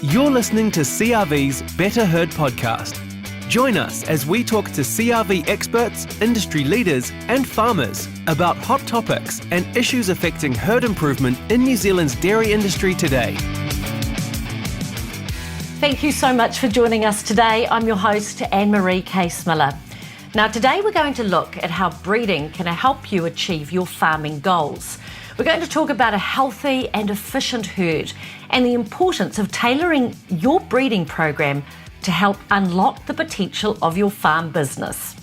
You're listening to CRV's Better Herd podcast. Join us as we talk to CRV experts, industry leaders and farmers about hot topics and issues affecting herd improvement in New Zealand's dairy industry today. Thank you so much for joining us today. I'm your host, Anne-Marie Case-Miller. Now today we're going to look at how breeding can help you achieve your farming goals. We're going to talk about a healthy and efficient herd and the importance of tailoring your breeding program to help unlock the potential of your farm business.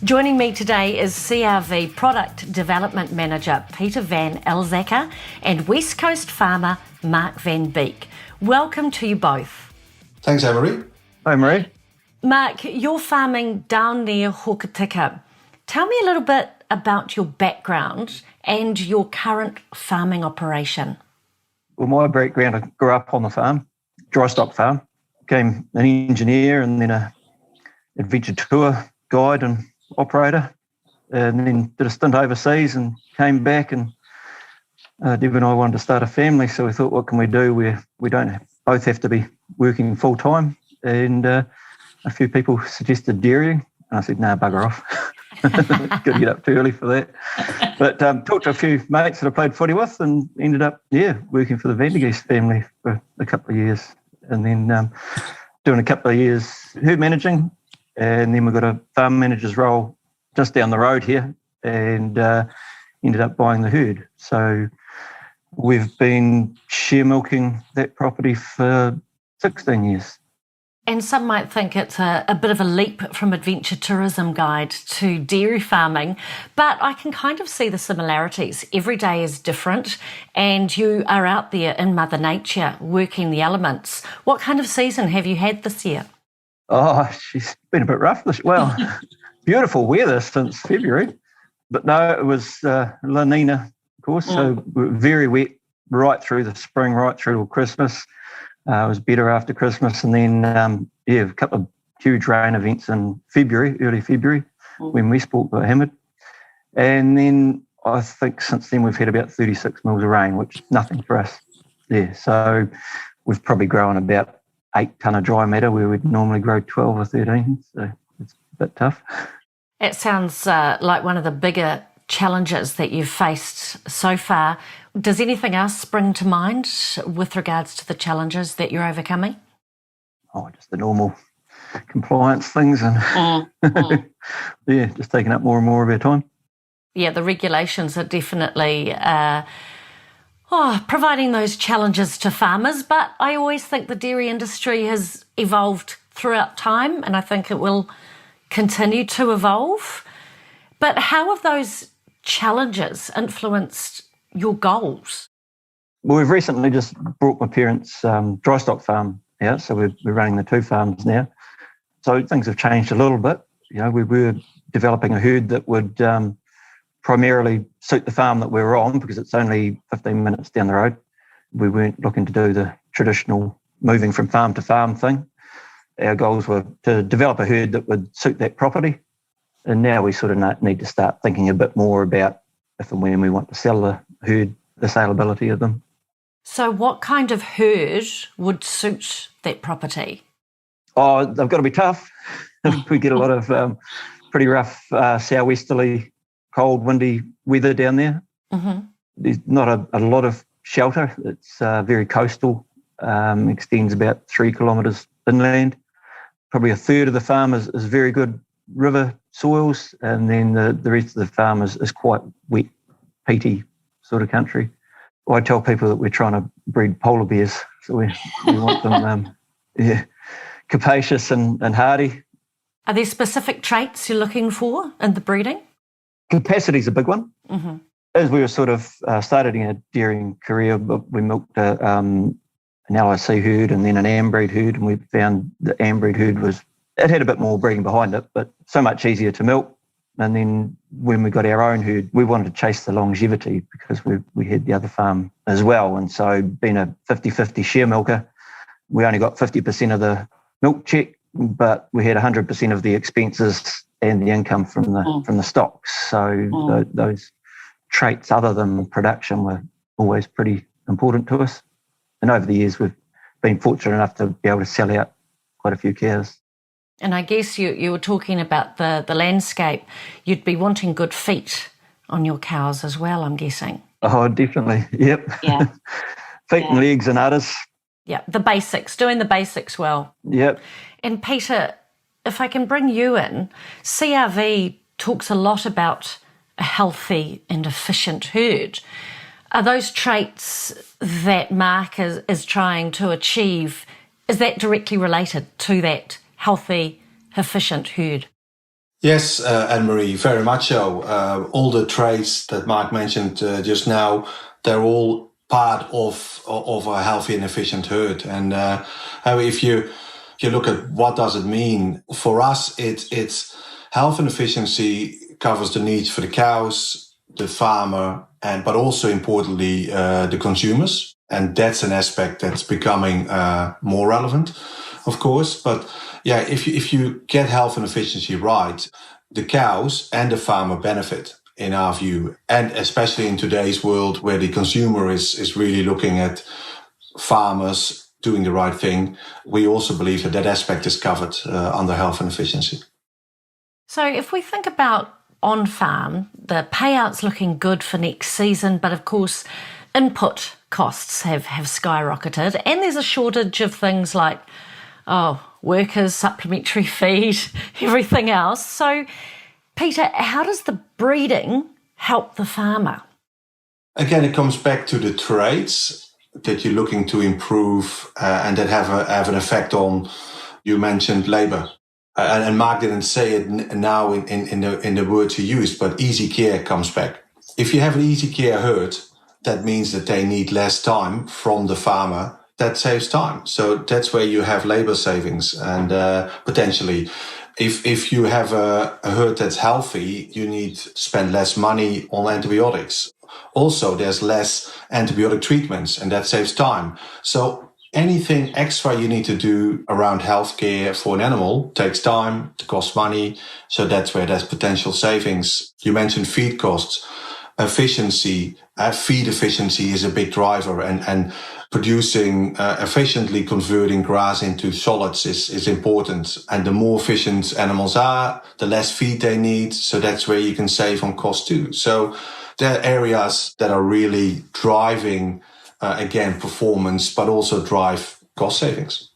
Joining me today is CRV Product Development Manager Peter Van Elzakker and West Coast farmer Mark Van Beek. Welcome to you both. Thanks, Anne-Marie. Hi, Marie. Mark, you're farming down near Hokitika. Tell me a little bit about your background and your current farming operation. Well, my background, I grew up on the farm, dry stock farm. Became an engineer and then an adventure tour guide and operator, and then did a stint overseas and came back, and Deb and I wanted to start a family, so we thought, what can we do where we don't both have to be working full-time? And a few people suggested dairying, and I said, no, bugger off. Got to get up too early for that. But talked to a few mates that I played footy with and ended up, working for the Vandergeest family for a couple of years. And then doing a couple of years herd managing. And then we got a farm manager's role just down the road here and ended up buying the herd. So we've been share milking that property for 16 years. And some might think it's a bit of a leap from adventure tourism guide to dairy farming, but I can kind of see the similarities. Every day is different and you are out there in Mother Nature working the elements. What kind of season have you had this year? Oh, she's been a bit rough. Well, beautiful weather since February, but no, it was La Nina, of course, so we were very wet right through the spring, right through till Christmas. It was better after Christmas, and then a couple of huge rain events in February, early February, when Westport got hammered. And then I think since then we've had about 36 mils of rain, which is nothing for us. Yeah, so we've probably grown about 8 tonne of dry matter where we'd normally grow 12 or 13, so it's a bit tough. It sounds like one of the bigger challenges that you've faced so far. Does anything else spring to mind with regards to the challenges that you're overcoming? Oh, just the normal compliance things and just taking up more and more of our time. Yeah, the regulations are definitely providing those challenges to farmers, but I always think the dairy industry has evolved throughout time and I think it will continue to evolve. But how have those challenges influenced your goals? Well, we've recently just brought my parents' dry stock farm out, so we're running the 2 farms now. So things have changed a little bit. We were developing a herd that would primarily suit the farm that we were on because it's only 15 minutes down the road. We weren't looking to do the traditional moving from farm to farm thing. Our goals were to develop a herd that would suit that property. And now we sort of need to start thinking a bit more about if and when we want to sell the herd, the saleability of them. So what kind of herd would suit that property? Oh, they've got to be tough. We get a lot of pretty rough southwesterly, cold, windy weather down there. Mm-hmm. There's not a lot of shelter. It's very coastal, extends about 3 kilometres inland. Probably a third of the farm is very good river soils, and then the rest of the farm is quite wet, peaty sort of country. I tell people that we're trying to breed polar bears, so we want them capacious and hardy. Are there specific traits you're looking for in the breeding? Capacity is a big one. Mm-hmm. As we were sort of starting our dairying career, we milked an LIC herd and then an ambreed herd, and we found the ambreed herd it had a bit more breeding behind it, but so much easier to milk. And then when we got our own herd, we wanted to chase the longevity because we had the other farm as well. And so being a 50-50 share milker, we only got 50% of the milk check, but we had 100% of the expenses and the income from the stocks. So those traits other than production were always pretty important to us. And over the years, we've been fortunate enough to be able to sell out quite a few cows. And I guess you were talking about the landscape. You'd be wanting good feet on your cows as well, I'm guessing. Oh, definitely. Yep. Yeah. Feet and legs and udders. Yeah, the basics, doing the basics well. Yep. And Peter, if I can bring you in, CRV talks a lot about a healthy and efficient herd. Are those traits that Mark is trying to achieve, is that directly related to that healthy, efficient herd? Yes, Anne-Marie, very much so. All the traits that Mark mentioned just now, they're all part of a healthy and efficient herd. And if you look at what does it mean, for us, it's health and efficiency covers the needs for the cows, the farmer, but also importantly, the consumers. And that's an aspect that's becoming more relevant, of course. But yeah, if you get health and efficiency right, the cows and the farmer benefit, in our view. And especially in today's world where the consumer is really looking at farmers doing the right thing, we also believe that aspect is covered under health and efficiency. So if we think about on-farm, the payout's looking good for next season, but of course input costs have skyrocketed, and there's a shortage of things like workers, supplementary feed, everything else. So Peter, how does the breeding help the farmer? Again, it comes back to the traits that you're looking to improve and that have an effect on, you mentioned labour. And Mark didn't say it now in the words he used, but easy care comes back. If you have an easy care herd, that means that they need less time from the farmer. That saves time. So that's where you have labour savings. And potentially, if you have a herd that's healthy, you need to spend less money on antibiotics. Also, there's less antibiotic treatments, and that saves time. So anything extra you need to do around healthcare for an animal takes time, it costs money. So that's where there's potential savings. You mentioned feed costs. Efficiency, feed efficiency is a big driver, and producing efficiently converting grass into solids is important. And the more efficient animals are, the less feed they need. So that's where you can save on cost too. So there are areas that are really driving, again, performance, but also drive cost savings.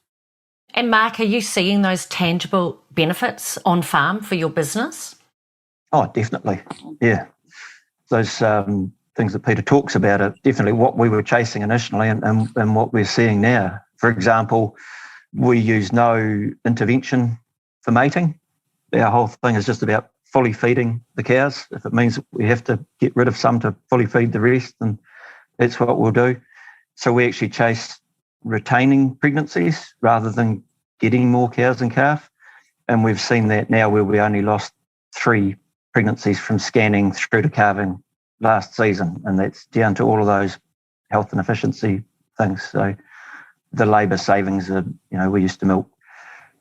And Mark, are you seeing those tangible benefits on farm for your business? Oh, definitely. Yeah. Those things that Peter talks about are definitely what we were chasing initially and what we're seeing now. For example, we use no intervention for mating. Our whole thing is just about fully feeding the cows. If it means we have to get rid of some to fully feed the rest, then that's what we'll do. So we actually chase retaining pregnancies rather than getting more cows and calf. And we've seen that now where we only lost 3 pregnancies from scanning through to calving last season, and that's down to all of those health and efficiency things. So the labour savings are, we used to milk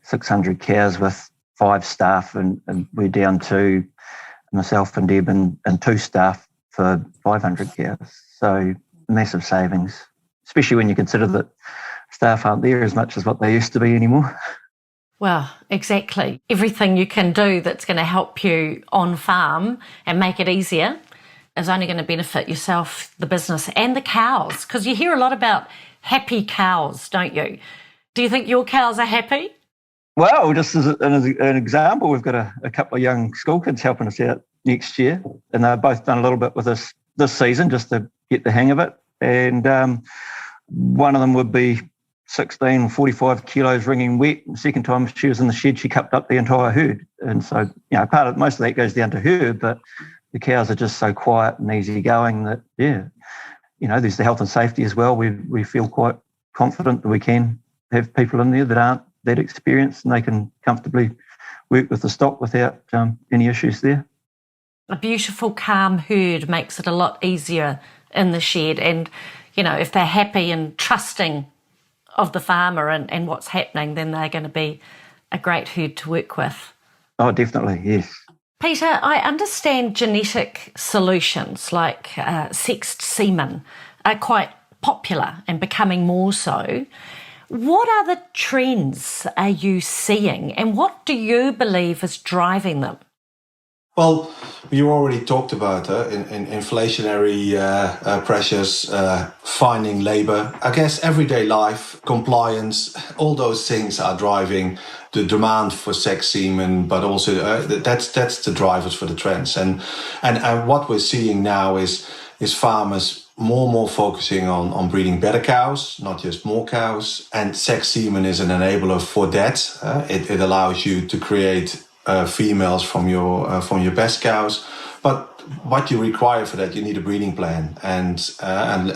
600 cows with 5 staff, and we're down to myself and Deb and 2 staff for 500 cows. So massive savings, especially when you consider that staff aren't there as much as what they used to be anymore. Well, exactly. Everything you can do that's going to help you on farm and make it easier is only going to benefit yourself, the business, and the cows. Because you hear a lot about happy cows, don't you? Do you think your cows are happy? Well, just as an example, we've got a couple of young school kids helping us out next year, and they've both done a little bit with us this season just to get the hang of it. And one of them would be 16, 45 kilos wringing wet. The second time she was in the shed, she cupped up the entire herd. And so, most of that goes down to her, but the cows are just so quiet and easygoing that, there's the health and safety as well. We feel quite confident that we can have people in there that aren't that experienced and they can comfortably work with the stock without any issues there. A beautiful, calm herd makes it a lot easier in the shed. And, if they're happy and trusting of the farmer and what's happening, then they're going to be a great herd to work with. Oh, definitely, yes. Peter, I understand genetic solutions like sexed semen are quite popular and becoming more so. What other trends are you seeing and what do you believe is driving them? Well, you already talked about in inflationary pressures, finding labor. I guess everyday life, compliance, all those things are driving the demand for sex semen, but also that's the drivers for the trends. And what we're seeing now is farmers more and more focusing on breeding better cows, not just more cows. And sex semen is an enabler for that. It allows you to create females from your best cows, but what you require for that, you need a breeding plan. And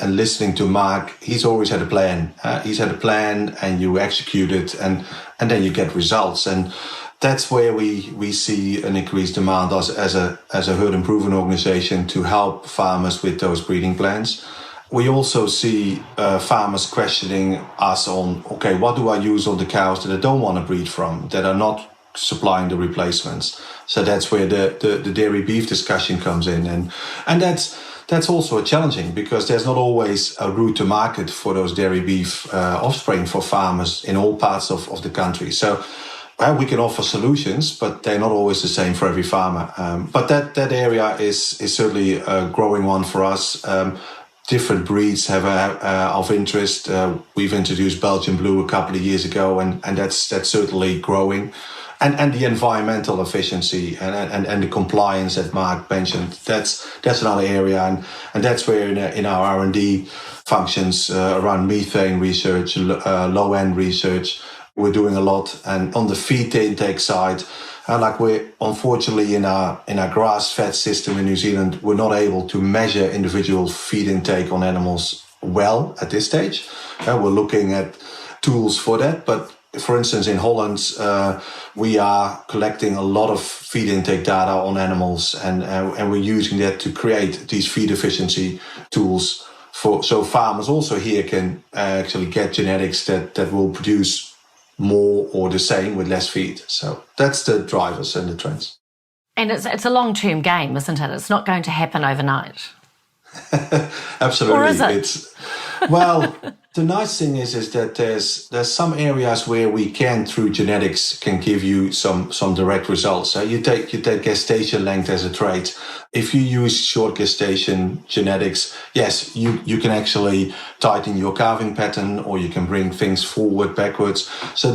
listening to Mark, he's always had a plan. He's had a plan, and you execute it, and then you get results. And that's where we see an increased demand as a herd improvement organization to help farmers with those breeding plans. We also see farmers questioning us on, okay, what do I use on the cows that I don't want to breed from, that are not supplying the replacements? So that's where the dairy beef discussion comes in, and that's also challenging because there's not always a route to market for those dairy beef offspring for farmers in all parts of the country. So we can offer solutions, but they're not always the same for every farmer. But that area is certainly a growing one for us. Different breeds have of interest. We've introduced Belgian Blue a couple of years ago, and that's certainly growing. And the environmental efficiency and the compliance that Mark mentioned, that's another area, and that's where in our R&D functions around methane research, low end research, we're doing a lot. And on the feed intake side, like we're unfortunately in our grass-fed system in New Zealand, we're not able to measure individual feed intake on animals well at this stage. We're looking at tools for that, but for instance, in Holland, we are collecting a lot of feed intake data on animals, and we're using that to create these feed efficiency tools so farmers also here can actually get genetics that will produce more or the same with less feed. So that's the drivers and the trends. And it's a long-term game, isn't it? It's not going to happen overnight. Absolutely. Or is it? Well, the nice thing is that there's some areas where we through genetics, can give you some direct results. You take gestation length as a trait. If you use short gestation genetics, yes, you can actually tighten your calving pattern, or you can bring things forward, backwards. So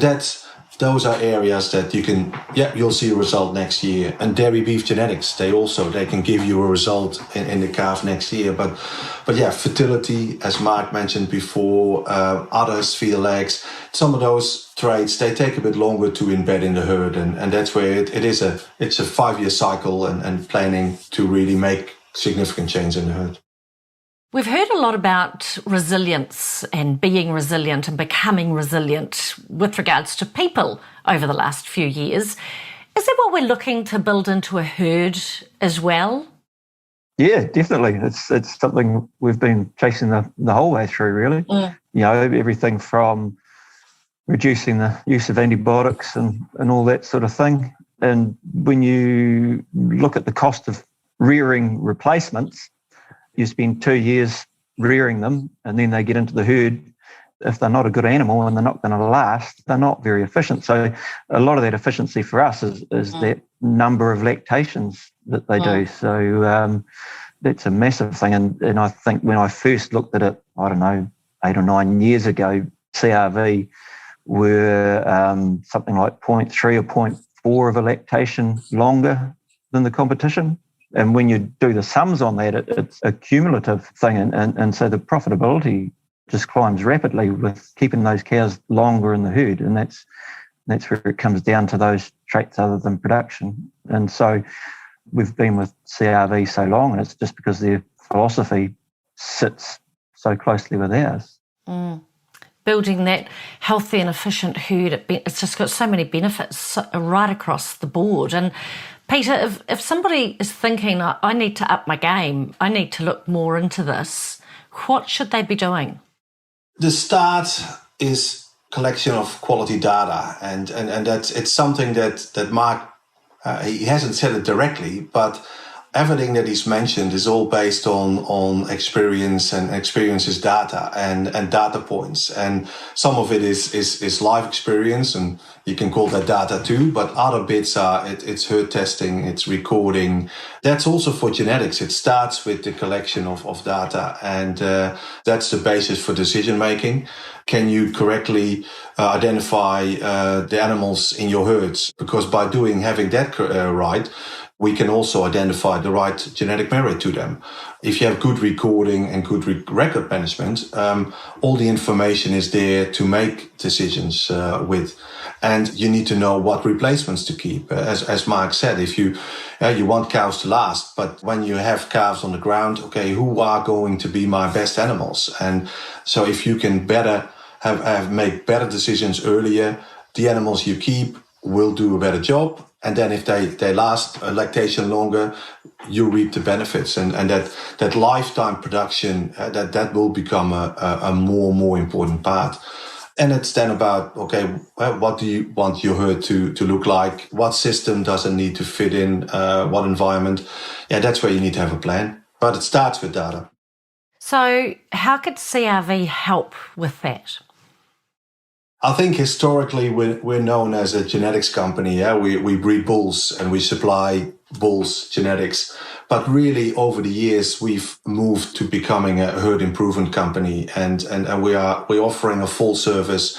those are areas that you'll see a result next year. And dairy beef genetics, they can give you a result in the calf next year. But yeah, fertility, as Mark mentioned before, udders, feeder legs, some of those traits, they take a bit longer to embed in the herd. And that's where it's a 5-year cycle and planning to really make significant change in the herd. We've heard a lot about resilience and being resilient and becoming resilient with regards to people over the last few years. Is that what we're looking to build into a herd as well? Yeah, definitely. It's something we've been chasing the whole way through, really. Mm. You know, everything from reducing the use of antibiotics and all that sort of thing. And when you look at the cost of rearing replacements, you spend 2 years rearing them, and then they get into the herd. If they're not a good animal and they're not going to last, they're not very efficient. So a lot of that efficiency for us is that number of lactations that they do. So that's a massive thing. And I think when I first looked at it, I don't know, 8 or 9 years ago, CRV were something like 0.3 or 0.4 of a lactation longer than the competition. And when you do the sums on that, it's a cumulative thing. And so the profitability just climbs rapidly with keeping those cows longer in the herd. And that's where it comes down to those traits other than production. And so we've been with CRV so long, and it's just because their philosophy sits so closely with ours. Mm. Building that healthy and efficient herd, it's just got so many benefits right across the board. And Peter, if somebody is thinking, I need to up my game, I need to look more into this, what should they be doing? The start is collection of quality data, and it's something that Mark He hasn't said it directly, but everything that he's mentioned is all based on experience, and experience is data and data points. And some of it is life experience, and you can call that data too, but other bits are, it's herd testing, it's recording. That's also for genetics. It starts with the collection of data, and that's the basis for decision making. Can you correctly identify the animals in your herds? Because by having that right, we can also identify the right genetic merit to them. If you have good recording and good record management, all the information is there to make decisions with. And you need to know what replacements to keep. As Mark said, if you want cows to last, but when you have calves on the ground, okay, who are going to be my best animals? And so if you can better make better decisions earlier, the animals you keep will do a better job. And then if they last lactation longer, you reap the benefits. And that lifetime production, that will become a more important part. And it's then about, okay, what do you want your herd to look like? What system does it need to fit in? What environment? Yeah, that's where you need to have a plan. But it starts with data. So how could CRV help with that? I think historically we're known as a genetics company. Yeah, we breed bulls and we supply bulls genetics. But really, over the years, we've moved to becoming a herd improvement company, and we're offering a full service.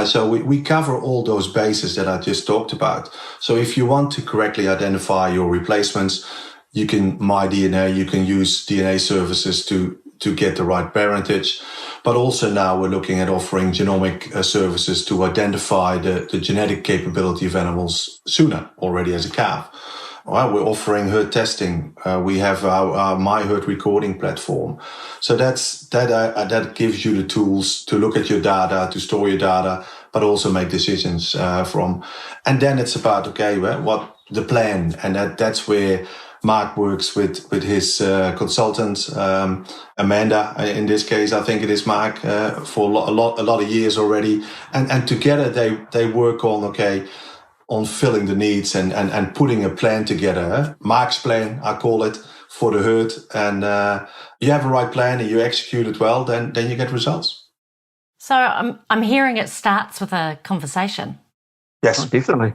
So we cover all those bases that I just talked about. So if you want to correctly identify your replacements, you can MyDNA, you can use DNA services to get the right parentage. But also now we're looking at offering genomic services to identify the genetic capability of animals sooner, already as a calf. Well, we're offering herd testing. We have our My Herd recording platform. So that gives you the tools to look at your data, to store your data, but also make decisions from. And then it's about, okay, what the plan, and that's where Mark works with his consultant, Amanda. In this case, I think it is Mark, for a lot of years already. And together they work on filling the needs and putting a plan together. Mark's plan, I call it, for the herd. And you have a right plan and you execute it well, then you get results. So I'm hearing it starts with a conversation. Yes, definitely.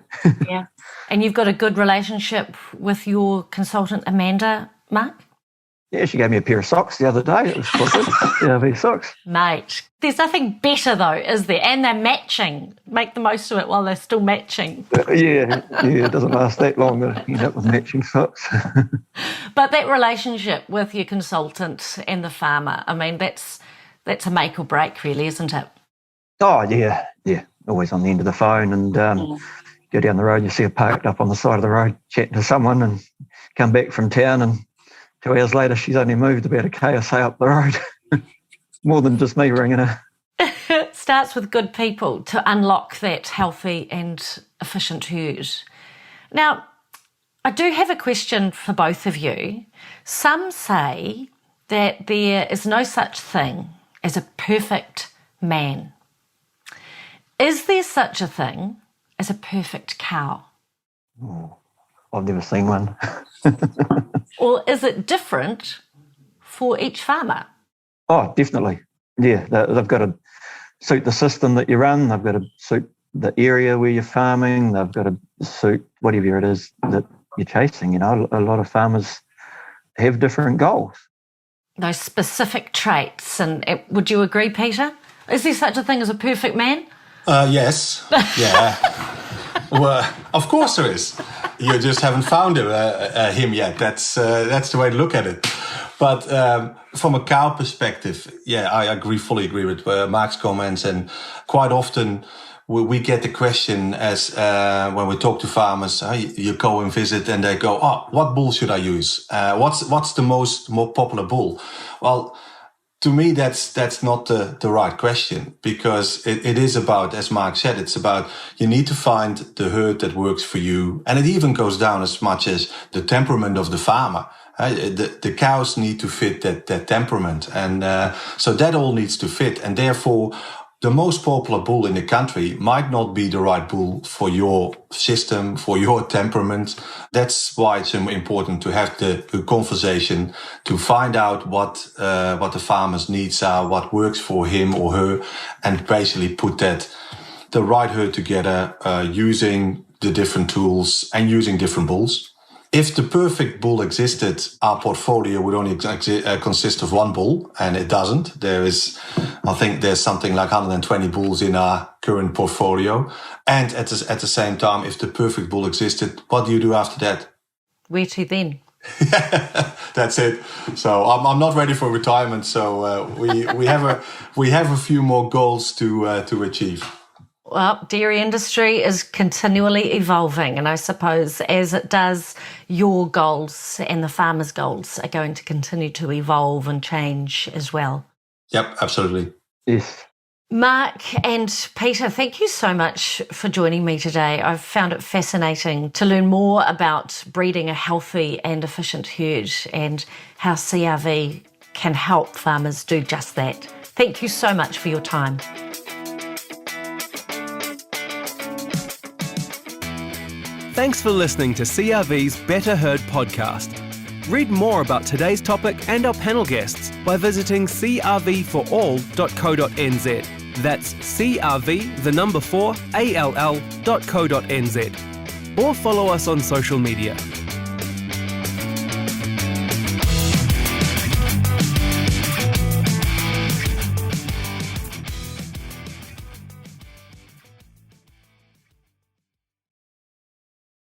Yeah. And you've got a good relationship with your consultant, Amanda, Mark? Yeah, she gave me a pair of socks the other day. It was quite good. CRV socks. Mate, there's nothing better though, is there? And they're matching. Make the most of it while they're still matching. Yeah, it doesn't last that long to end up with matching socks. But that relationship with your consultant and the farmer, I mean, that's a make or break really, isn't it? Oh, yeah. Always on the end of the phone, and go down the road, you see her parked up on the side of the road chatting to someone, and come back from town, and 2 hours later she's only moved about a K or so up the road. More than just me ringing her. It starts with good people to unlock that healthy and efficient herd. Now, I do have a question for both of you. Some say that there is no such thing as a perfect man. Is there such a thing as a perfect cow? Oh, I've never seen one. Or is it different for each farmer? Oh, definitely. Yeah, they've got to suit the system that you run. They've got to suit the area where you're farming. They've got to suit whatever it is that you're chasing. You know, a lot of farmers have different goals. Those specific traits. And would you agree, Peter? Is there such a thing as a perfect man? Yes. Yeah. Well, of course there is. You just haven't found him yet. That's the way to look at it. But from a cow perspective, yeah, I fully agree with Mark's comments. And quite often we get the question as when we talk to farmers, you go and visit and they go, "Oh, what bull should I use? What's the more popular bull?" Well, to me, that's not the right question, because it is about, as Mark said, it's about you need to find the herd that works for you. And it even goes down as much as the temperament of the farmer. The cows need to fit that temperament. And so that all needs to fit. And therefore, the most popular bull in the country might not be the right bull for your system, for your temperament. That's why it's important to have the conversation to find out what the farmer's needs are, what works for him or her, and basically put the right herd together using the different tools and using different bulls. If the perfect bull existed, our portfolio would only consist of one bull, and it doesn't. I think there's something like 120 bulls in our current portfolio. And at the same time, if the perfect bull existed, what do you do after that? Where to then? That's it. So I'm not ready for retirement. So we have a few more goals to achieve. Well, dairy industry is continually evolving, and I suppose as it does, your goals and the farmers' goals are going to continue to evolve and change as well. Yep, absolutely. Yes. Mark and Peter, thank you so much for joining me today. I've found it fascinating to learn more about breeding a healthy and efficient herd and how CRV can help farmers do just that. Thank you so much for your time. Thanks for listening to CRV's Better Herd podcast. Read more about today's topic and our panel guests by visiting crvforall.co.nz. That's CRV4all.co.nz. Or follow us on social media.